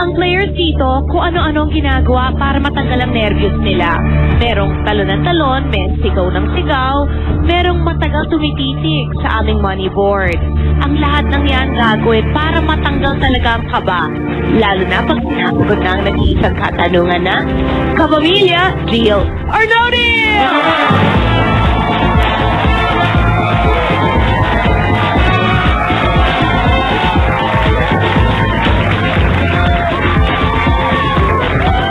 Ang players dito, kung ano-ano ang ginagawa para matanggal ang nervyos nila. Merong talon ng talon, may sigaw ng sigaw, merong matagal tumititig sa aming money board. Ang lahat ng yan gagawin para matanggal talaga ang kaba. Lalo na pag sinasagot na ang nag-iisang katanungan na, kapamilya, deal or no deal?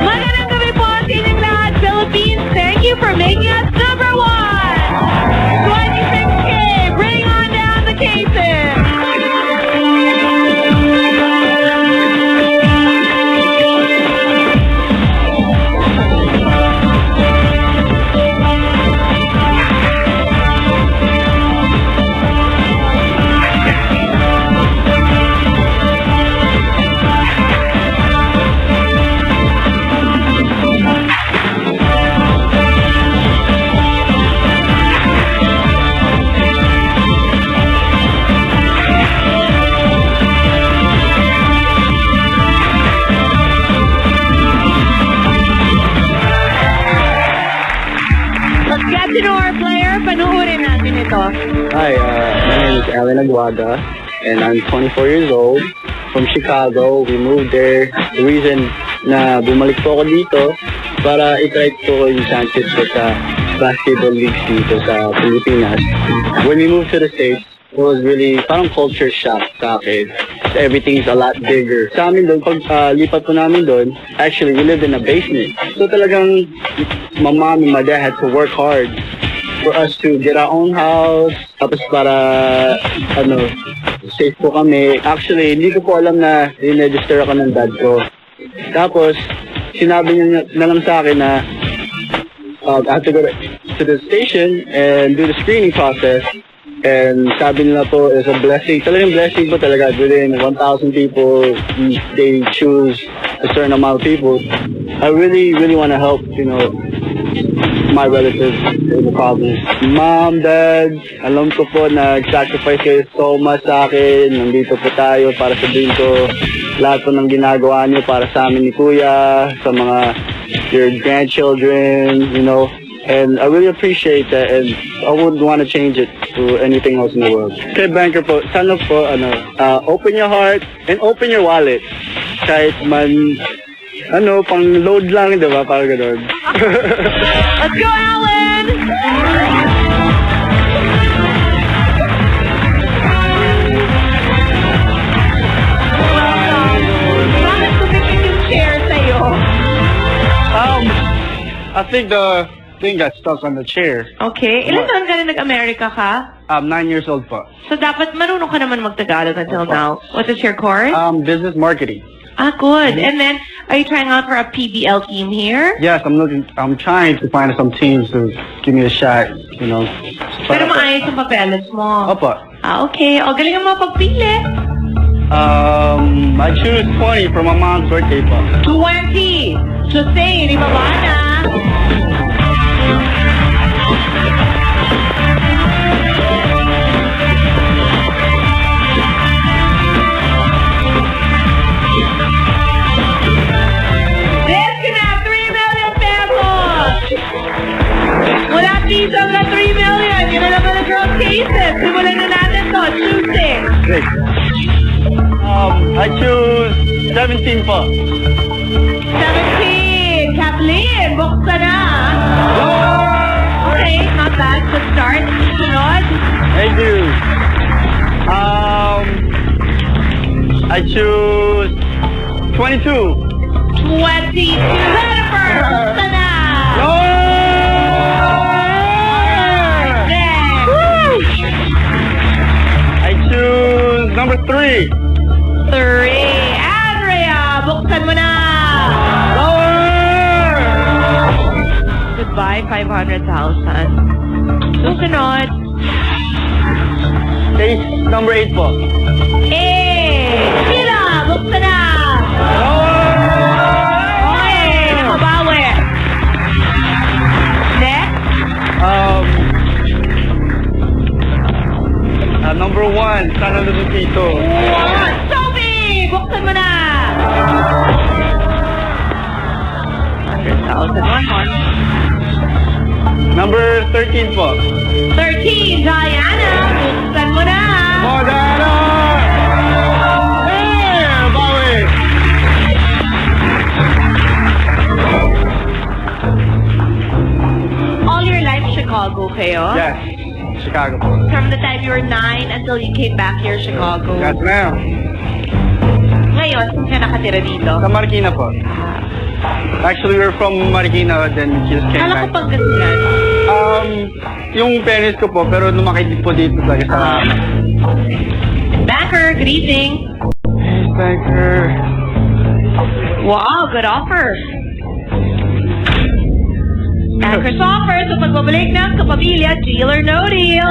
Magandang gabi po sa inyong lahat, Philippines. Thank you for making us number one. 26K, bring on down the cases. Let's get to know our player. Panuorin natin ito. Hi, my name is Alan Aguaga, and I'm 24 years old from Chicago. We moved there. The reason na bumalik po ako dito para itry ko yung chances ko sa basketball leagues dito sa Pilipinas. When we moved to the States, it was really parang culture shock sa akin. Everything's a lot bigger. Sa amin doon, pag lipat po namin doon, actually, we lived in a basement. So talagang my mom and my dad had to work hard for us to get our own house. Tapos para, safe po kami. Actually, hindi ko po alam na register ako ng dad ko. Tapos, sinabi niya na lang sa akin na I have to go to the station and do the screening process. And sabi nila po is a blessing. Talagang blessing po talaga. Within 1,000 people, they choose a certain amount of people. I really, really want to help, my relatives in the province. Mom, Dad, alam ko po na sacrifice kayo so much sa akin. Nandito po tayo para sabihin ko lahat po ng ginagawa niyo para sa amin ni Kuya, sa mga your grandchildren, And I really appreciate that, and I wouldn't want to change it to anything else in the world. Kay Banker po, sana po, open your heart and open your wallet. Kahit man, pang load lang, di ba? Parang gano'n. Let's go, Alan! Bakit tumipid yung chair sa'yo? I think the thing got stuck on the chair. Okay. Ilan taon ka na nag-America ka? I'm 9 years old po. So dapat marunong ka naman mag-Tagalog until now. What is your course? Business marketing. Good. And then, are you trying out for a PBL team here? Yes, I'm trying to find some teams to give me a shot, Pero maayos ang papeles mo. Opo. Okay. O, galing mo pagpili. I choose 20 for my mom's birthday po. 20. Jose, di ba ba na? Wala piso na 3 million. Yun na naman ang girl cases. Simulan na natin to. Choose it. Great. I choose 17 po. 17. Kathleen, buksan na. Okay, not bad. Good start. Sunod. Thank you. I choose 22. 22. Jennifer, buksan na. Number 3. 3. Andrea, buksan mo na. Lower! Goodbye, 500,000. Susunod. Case number 8 po. Sheila, buksan na. Okay, nakabawi. Next. Number 1, Sana Luzutito. Sophie, buksan mo na. 13 po. 13, Diana, buksan mo na. Modano! Yeah! Bawi! All your life, Chicago kayo? Yes. Chicago po. From the time you were 9 until you came back here, Chicago. Yes, ma'am. Ngayon, saan ka nakatira dito? Sa Marikina po. Actually, we're from Marikina, then just came Kala ko back. Pangasinan. Yung parents ko po, pero lumaki din po dito sa Banker, good evening. Banker. Wow, good offer. Banker's offer sa pagbabalik ng kapamilya, deal or no deal.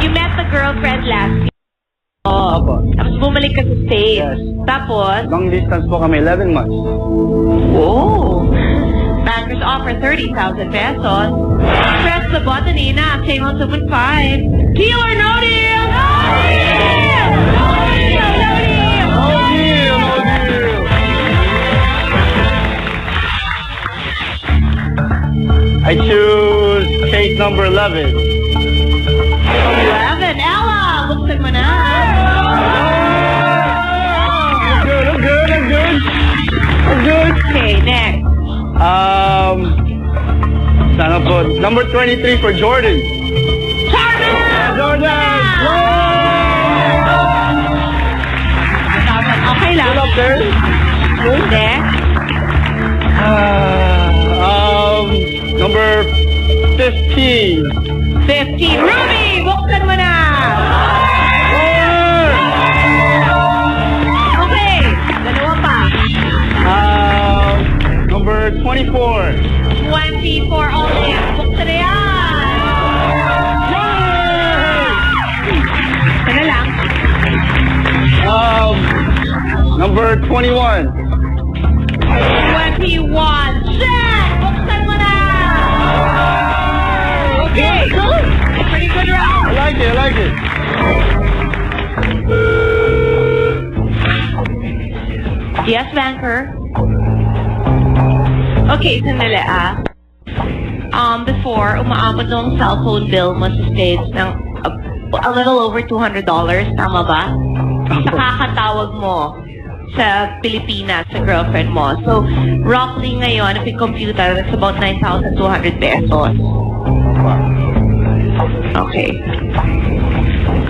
You met the girlfriend last year. Oh, Opo. tapos bumalik ka sa States. Yes. Tapos, Long distance po kami, 11 months. whoa. Bankers offer 30,000 pesos. Press the button, Ina. Same on 2.5. Deal or no deal? No deal! No deal! No deal! No deal! No deal! I choose case number 11. 11. Ella, buksan mo na. I'm good, I'm good, I'm good. I'm good. Okay, next. Sana po. Number 23 for Jordan. Jordan! Jordan! Okay lang. Good up there. Next. Number 15. 15. Ruby, buksan mo na. Okay, dalawa pa. Number 24. 24 all in. Buksan na yan. Ito na lang. Number 21. 21. Jen, buksan mo na. Okay, good. Pretty good round. I like it, I like it. Yes, banker. Okay, sandali before, umaabot ng cellphone bill mo sa States ng a little over $200, tama ba? Sa kakatawag mo sa Pilipinas, sa girlfriend mo. So, roughly ngayon, if you compute that, it's about 9,200 pesos. Okay.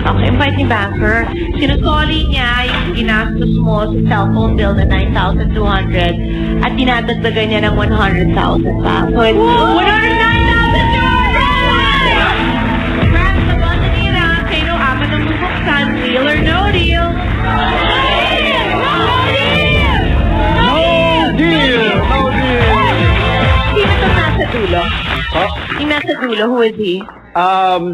Okay, invite ni banker. Sinusoli niya yung ginastos mo sa cellphone bill na 9,200 at dinadagdagan niya ng 100,000 pa. So, it's 109,200! Press the button nila. Sino apat ang bubuksan? Deal or no deal? No deal! No deal! Sino itong nasa dulo? Huh? Yung nasa dulo, who is he?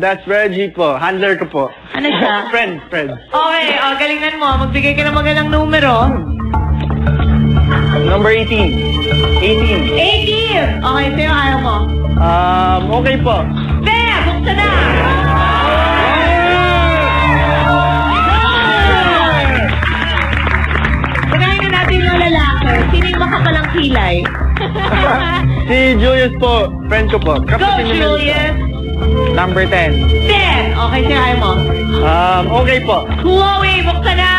That's Reggie po. Handler ko po. Ano siya? Friend. Okay, galingan mo. Magbigay ka ng magandang numero. Number 18. 18. 18! Okay, sa'yo ayaw mo. Okay po. Bea, buksan na! Pagkain na natin yung lalaki. Sino yung makapalang kilay? Si Julius po. Friend ko po. Go, Kapatid ni Melissa. Julius! Number 10. 10! Okay, sa'yo ayaw mo. Okay po. Chloe, buksan na!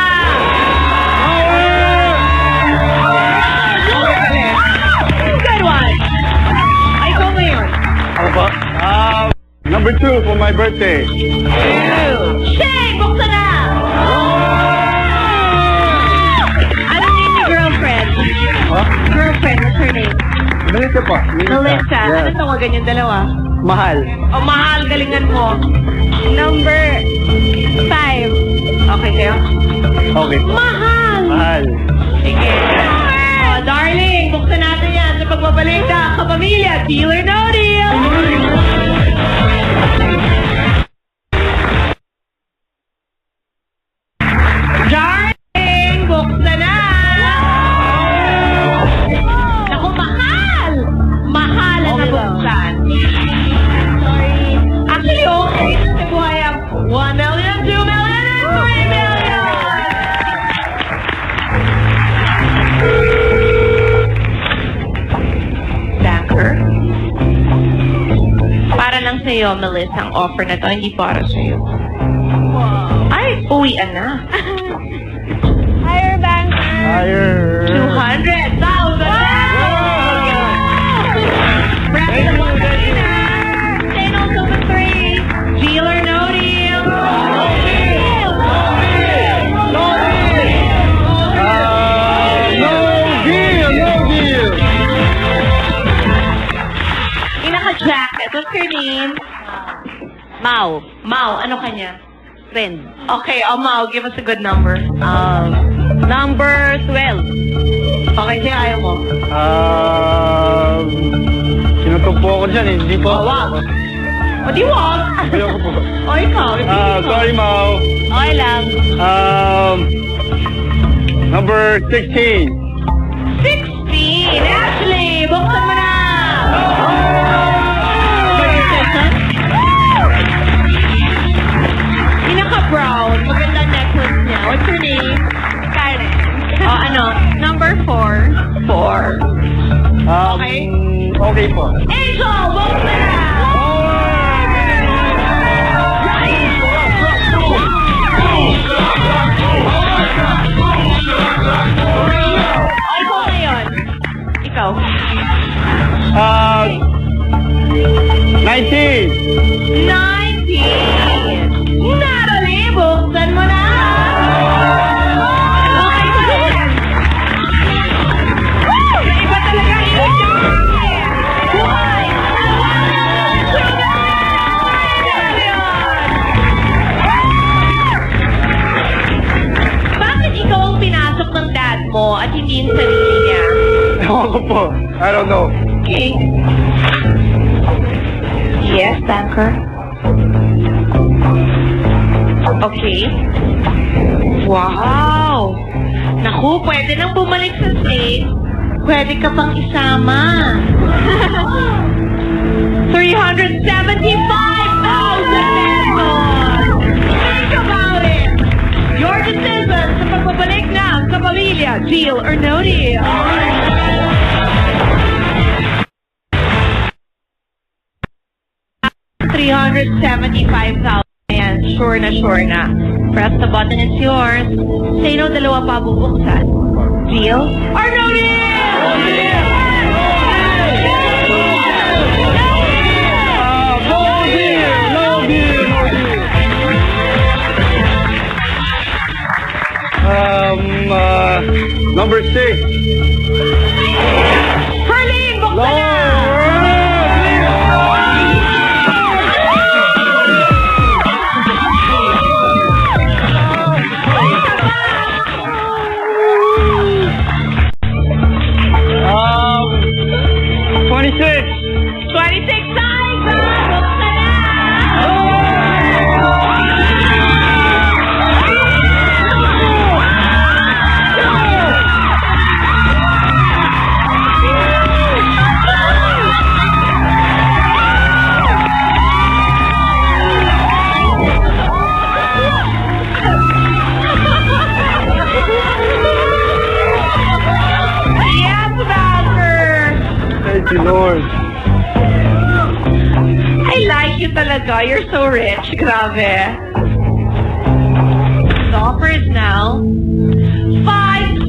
Good one! Ay, ikaw ngayon. Ano po? Number 2 for my birthday. Shane, buksan na! Anong name ni girlfriend? Huh? Girlfriend, what's her name? Melissa po. Melissa. Yes. Ano tawagan yung dalawa? Mahal. O, mahal, galingan mo. Number 5. Okay sa'yo? Okay po. Mahal! Mahal. Sige. Oh, darling, buksan natin yan sa pagbabalik na kapamilya. Deal or no deal? Darling, buksan na! Naku, mahal! Mahal ang nabuksan. Sorry. Actually, okay. Sa buhay ang 1 million, 2 million, and 3 million! Banker? sa'yo, Melissa, ang offer na to. Hindi para sa'yo. Ay, uwian na. Higher banker. Higher. 200,000 Thank you, thank you. Say no to the 3. Deal or no deal? Pinaka-jacket. What's your name? Mau. Mau, ano kanya? Friend. Okay, Mau, give us a good number. Number 12. Okay, sa'yo ayaw mo. Sinutok po ako dyan eh. Hindi po. Wag. O di wag. Ayoko po. O ikaw, Sorry, Mau. Okay lang. Number 16. 16. Ashley, buksan mo na. Pinaka-brown. Maganda necklace niya. What's your name? Karen. Ano? Number 4. 4. Okay. Okay po. Angel, buksan na. Ikaw ngayon. Ikaw. 19. 19. Natalie, buksan mo na. Okay pa rin. Iba talaga yung Why? Bakit ikaw ang pinasok ng dad mo at hindi yung sarili niya? Ewan ko po. I don't know. Okay. Yes, banker. Okay. Wow! Naku, pwede nang bumalik sa States. Pwede ka pang isama. 375,000 pesos! Think about it! Your decision sa pagbabalik na sa pamilya. Deal or no deal? $375,000. Ayan, sure na. Press the button, it's yours. Say no, dalawa pa bubuksan. Deal or no deal? Number 6. Harleen, buksan na! Thank you, Lord. I like you talaga. You're so rich. Grabe. The offer is now 500,000.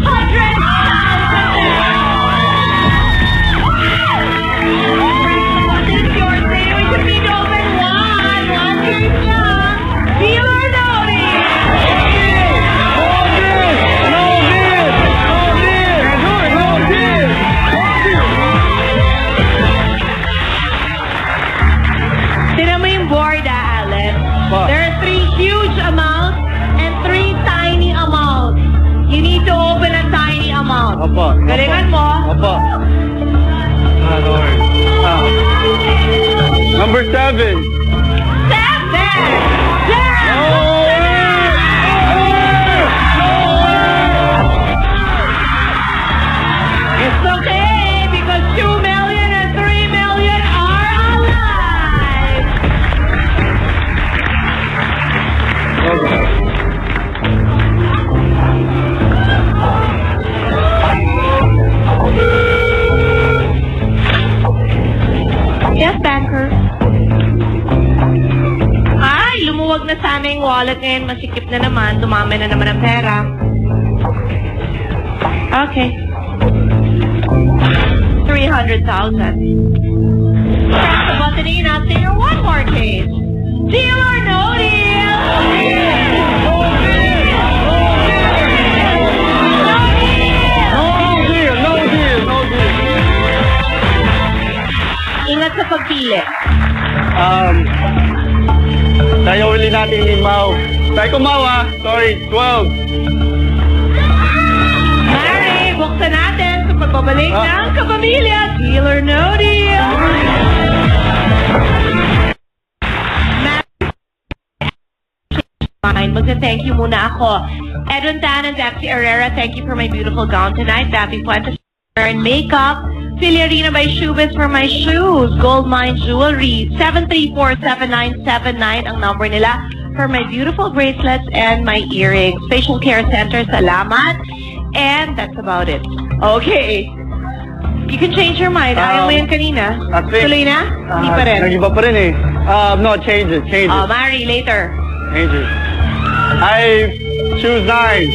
There are 3 huge amounts and 3 tiny amounts. You need to open a tiny amount. Opo. Galingan mo. Opo. Lord. Number 7. 7! It's okay because 2 million and 3 million are alive. Yes, banker. masikip na naman, dumami na naman ang pera. Okay. 300,000. Press the button in after one more case. Deal or no deal? No deal. Ingat sa pagpili. Tayo uli natin ni Mau. Tayo ko Mau sorry, 12. Mary, buksan natin sa pagbabalik ng kapamilya. Deal or no deal? Mary, magsa-thank you muna ako. Edwin Tan and Dexy Herrera, thank you for my beautiful gown tonight. Dappy Fuentes and makeup. Filiarina by Shoebiz for my shoes. Goldmine Jewelry. 7347979 ang number nila for my beautiful bracelets and my earrings. Facial Care Center, salamat. And that's about it. Okay. You can change your mind. Ayaw mo yan kanina. Tuloy na? Hindi pa rin. Nag-iba pa rin eh. No, change it. Oh, Mari, later. Change it. I choose 9. Okay.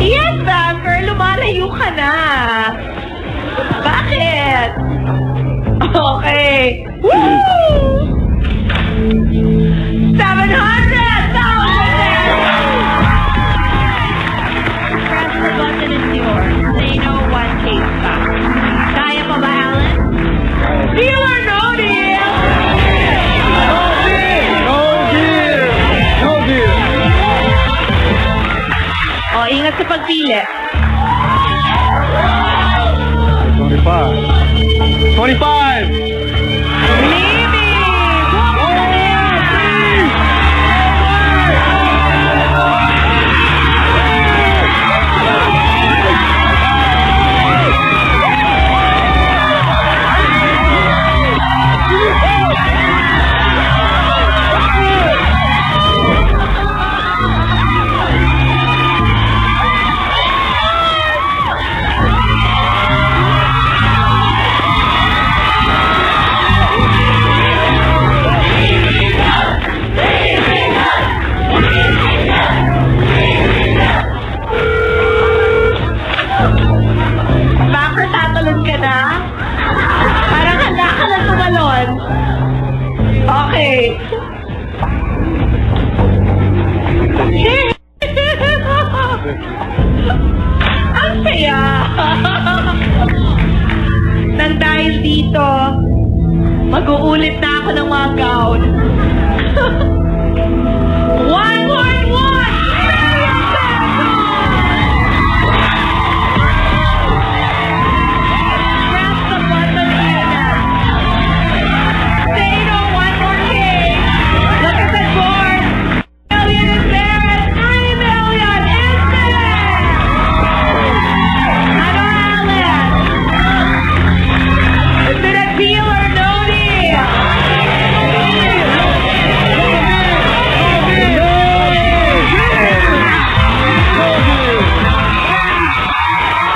Yes, Bamber, lumalayo ka na. Bakit? Okay. Woo! 700,000! Press the button, it's yours. They know one case pa. Kaya pa ba, Alan? Deal or no deal? No deal. O, ingat sa pagpili. 25. Libby! Buksan na yan! Bakit tatalon ka na? Parang handa ka na tumalon. Okay. Ang saya. Nang dahil dito, mag-uulit na ako ng mga gown. 1.1 million pesos! Press the button, Ina. Say no, one more case. Look at the board. Million is there and 3 million is there. Ano, Alan? Is it a deal or no deal?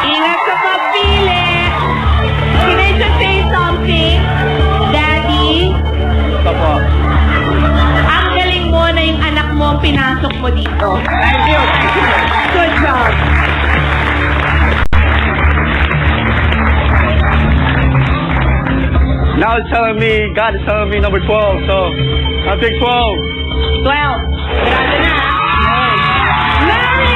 Ingat sa pagpili. Can I just say something? Daddy, ang galing mo na yung anak mo ang pinasok mo dito. Thank you. Good job. Now it's telling me, God is telling me number 12, so I'll take 12. 12. Grado na. Larry,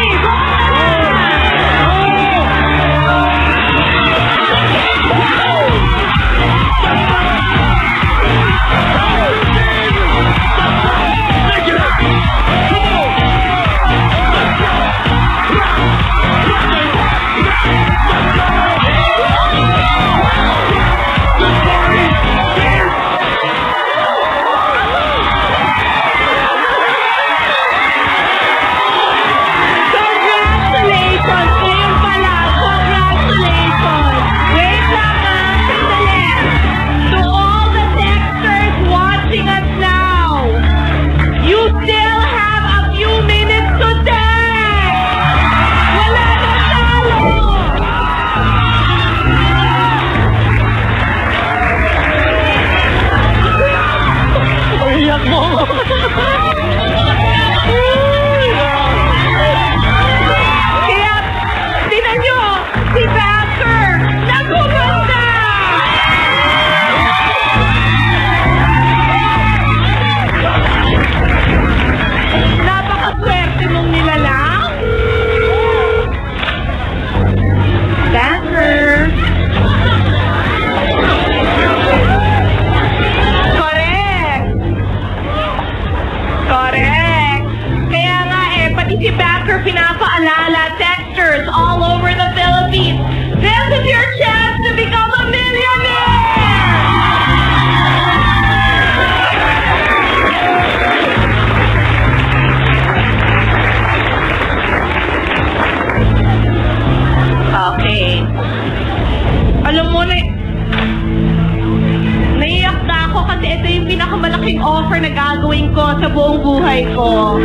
gagawin ko sa buong buhay ko.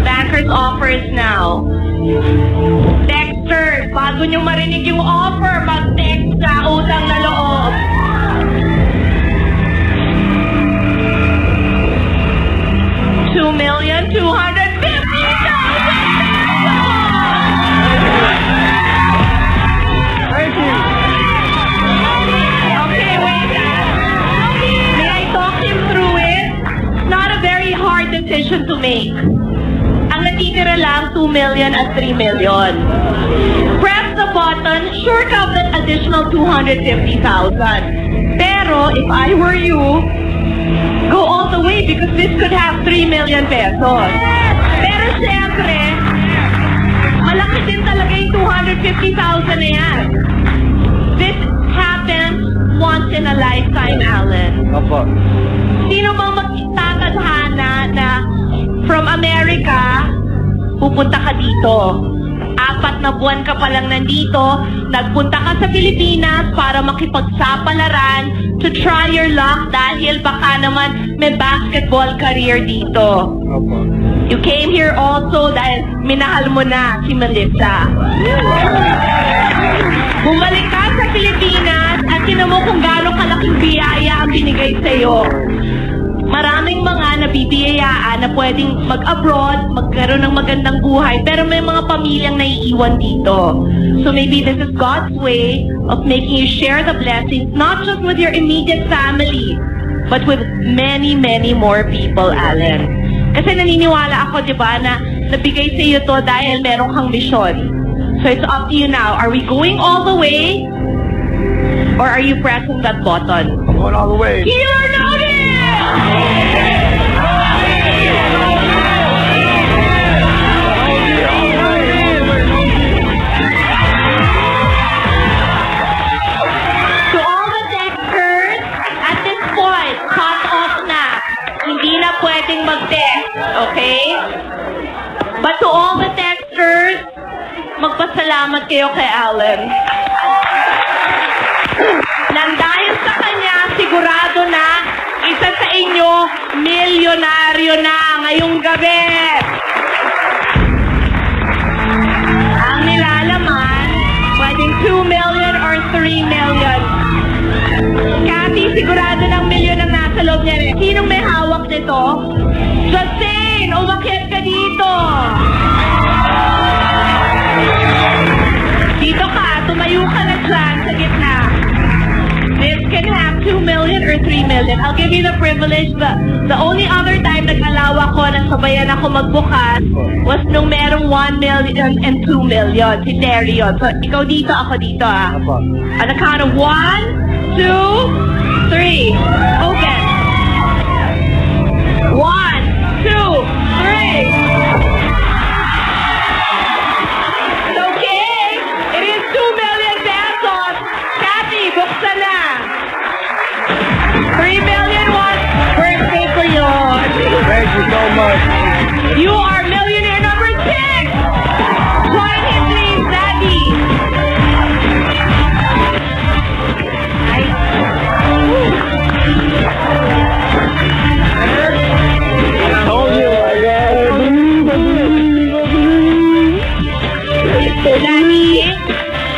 Banker's offers now. Dexter, bago nyo marinig yung offer, mag-text sa utang na loob. Thank you. Okay, wait. May I talk him through it? It's not a very hard decision to make. Ang natitira lang, 2 million at 3 million. Press the button, sure ka that additional 250,000. Pero, if I were you, go all the way because this could have 3 million pesos. Pero syempre, malaki din talaga yung 250,000 na yan. This happens once in a lifetime, Alan. Opo. Sino bang magtatadhana na from America, pupunta ka dito? 4 na buwan ka pa lang nandito, nagpunta ka sa Pilipinas para makipagsapalaran to try your luck dahil baka naman may basketball career dito. Opo. You came here also dahil minahal mo na si Melissa. Bumalik ka sa Pilipinas at tinan mo kung gaano kalaking biyaya ang binigay sa'yo. Maraming mga nabibiyayaan na pwedeng mag-abroad, magkaroon ng magandang buhay, pero may mga pamilyang naiiwan dito. So maybe this is God's way of making you share the blessings, not just with your immediate family, but with many, many more people, Alan. Kasi naniniwala ako, di ba, na nabigay sa iyo to dahil meron kang misyon. So it's up to you now. Are we going all the way? Or are you pressing that button? I'm going all the way. Healer notice! To all the texters, at this point, cut off na. Hindi na pwedeng mag-text, okay? But to all the texters, magpasalamat kayo kay Alan. Nang dahil sa kanya, sigurado na isa sa inyo, milyonaryo na ngayong gabi. Ang nilalaman, pwedeng 2 million or 3 million. Kathy, sigurado ng milyon ang nasa loob niya. Sinong may hawak nito? Justine, umakyat ka dito. Dito ka, tumayo ka na dyan sa gitna. This can have 2 million or 3 million. I'll give you the privilege. The only other time nag-allow ako na sabayan ako magbukas was nung merong 1 million and 2 million. Si Terry yun. So, ikaw dito, ako dito ah. Opo. On the count of 1, 2, 3. Open. 1, 2, 3. Okay. It is 2 million pesos. Kathy, buksan na. 3 million was birthday for you. Thank you so much. You are millionaire number 6. Join him, please, Daddy. I told you. Daddy,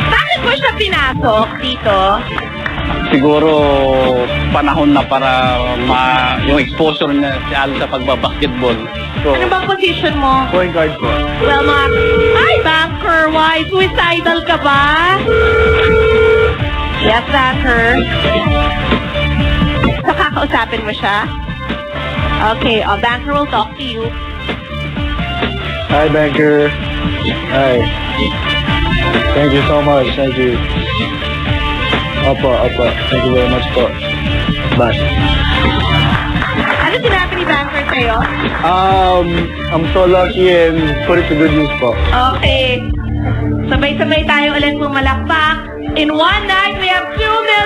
bakit mo siya pinasok dito? Siguro panahon na para yung exposure niya si Al sa pagbabasketball. So, Ano bang position mo? point guard po. Well, mga... Ay, banker, why? Suicidal ka ba? Yes, banker. So, kakausapin mo siya? Okay, banker will talk to you. Hi, banker. Hi. Thank you so much. Thank you. Opo. Thank you very much po. Bye. Ano sinabi ni banker sa'yo? I'm so lucky and put it to good use po. Okay. Sabay-sabay tayo ulit pumalakpak. In one night, we have 2 million